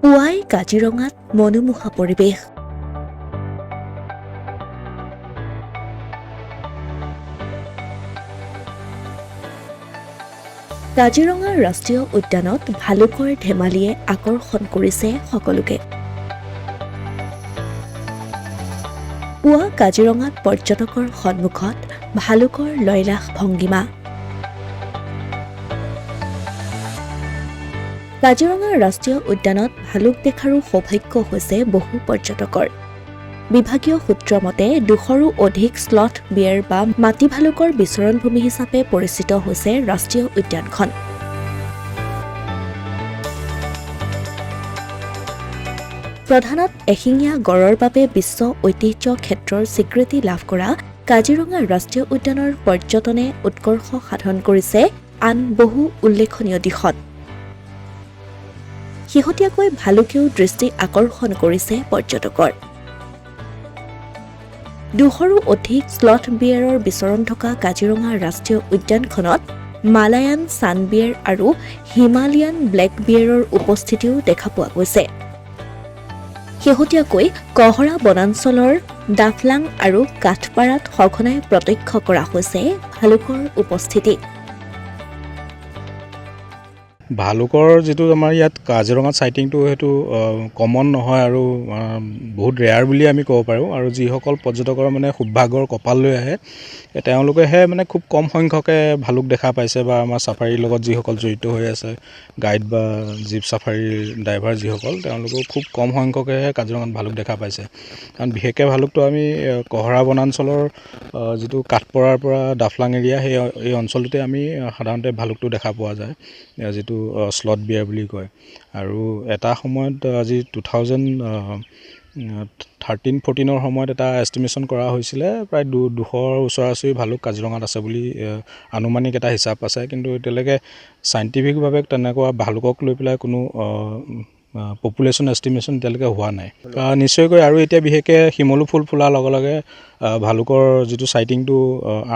পুৱাই কাজিৰঙাত মনোমোহা পৰিৱেশ। কাজিৰঙা ৰাষ্ট্ৰীয় উদ্যানত ভালুকৰ ধেমালিয়ে আকৰ্ষণ কৰিছে সকলোকে। পুৱা কাজিৰঙাত পৰ্যটকৰ সন্মুখত ভালুকৰ লয়লাস ভংগিমা। কাজিৰঙা ৰাষ্ট্ৰীয় উদ্যানত ভালুক দেখাৰো সৌভাগ্য হৈছে বহু পৰ্যটকৰ। বিভাগীয় সূত্ৰ মতে 200ৰো অধিক স্লথ বিয়েৰ বা মাটি ভালুকৰ বিচৰণভূমি হিচাপে পৰিচিত হৈছে ৰাষ্ট্ৰীয় উদ্যানখন। প্ৰধানত এশিঙীয়া গড়ৰ বাবে বিশ্ব ঐতিহ্য ক্ষেত্ৰৰ স্বীকৃতি লাভ কৰা কাজিৰঙা ৰাষ্ট্ৰীয় উদ্যানৰ পৰ্যটনে উৎকৰ্ষ সাধন কৰিছে আন বহু উল্লেখনীয় দিশত। শেহতীয়াকৈ ভালুকেও দৃষ্টি আকৰ্ষণ কৰিছে পৰ্যটকৰ। 200ৰো অধিক স্লথ বিয়েৰৰ বিচৰণ থকা কাজিৰঙা ৰাষ্ট্ৰীয় উদ্যানখনত মালায়ান ছান বিয়েৰ আৰু হিমালয়ান ব্লেক বিয়েৰৰ উপস্থিতিও দেখা পোৱা গৈছে। শেহতীয়াকৈ কহৰা বনাঞ্চলৰ ডাফলাং আৰু কাঠপাৰাত সঘনাই প্ৰত্যক্ষ কৰা হৈছে ভালুকৰ উপস্থিতি। ভালুকৰ যিটো আমাৰ ইয়াত কাজিৰঙাত চাইটিংটো সেইটো কমন নহয় আৰু বহুত ৰেয়াৰ বুলি আমি ক'ব পাৰোঁ। আৰু যিসকল পৰ্যটকৰ মানে সৌভাগ্যৰ কপাল লৈ আহে তেওঁলোকেহে মানে খুব কম সংখ্যকে ভালুক দেখা পাইছে, বা আমাৰ চাফাৰীৰ লগত যিসকল জড়িত হৈ আছে গাইড বা জীপ চাফাৰীৰ ড্ৰাইভাৰ যিসকল, তেওঁলোকেও খুব কম সংখ্যকেহে কাজিৰঙাত ভালুক দেখা পাইছে। কাৰণ বিশেষকৈ ভালুকটো আমি কহৰা বনাঞ্চলৰ যিটো কাঠপৰাৰ পৰা ডাফলাং এৰিয়া এই অঞ্চলটোতে আমি সাধাৰণতে ভালুকটো দেখা পোৱা যায়, যিটো স্লথ বিয়েৰ বুলি কয়। আৰু এটা সময়ত আজি 2013-14 সময়ত এটা এষ্টিমেশ্যন কৰা হৈছিলে প্ৰায় 200ৰ ওচৰা-ওচৰি ভালুক কাজিৰঙাত আছে বুলি আনুমানিক এটা হিচাপ আছে। কিন্তু এতিয়ালৈকে চাইণ্টিফিকভাৱে তেনেকুৱা ভালুকক লৈ পেলাই কোনো পপুলেশ্যন এষ্টিমেশ্যন এতিয়ালৈকে হোৱা নাই। নিশ্চয়কৈ আৰু এতিয়া বিশেষকৈ শিমলু ফুল ফুলাৰ লগে লগে ভালুকৰ যিটো চাইটিংটো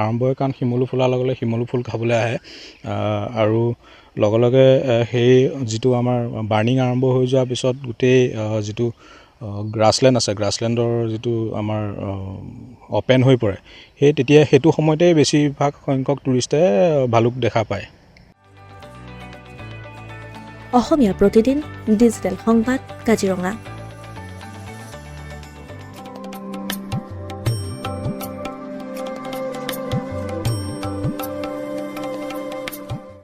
আৰম্ভ হয়, কাৰণ শিমলু ফুলাৰ লগে লগে শিমলু ফুল খাবলৈ আহে। আৰু লগে লগে সেই যিটো আমাৰ বাৰ্ণিং আৰম্ভ হৈ যোৱাৰ পিছত গোটেই যিটো গ্ৰাছলেণ্ড আছে, গ্ৰাছলেণ্ডৰ যিটো আমাৰ অ'পেন হৈ পৰে, তেতিয়া সেইটো সময়তেই বেছিভাগ সংখ্যক টুৰিষ্টে ভালুক দেখা পায়। অসমীয়া প্ৰতিদিন ডিজিটেল সংবাদ, কাজিৰঙা।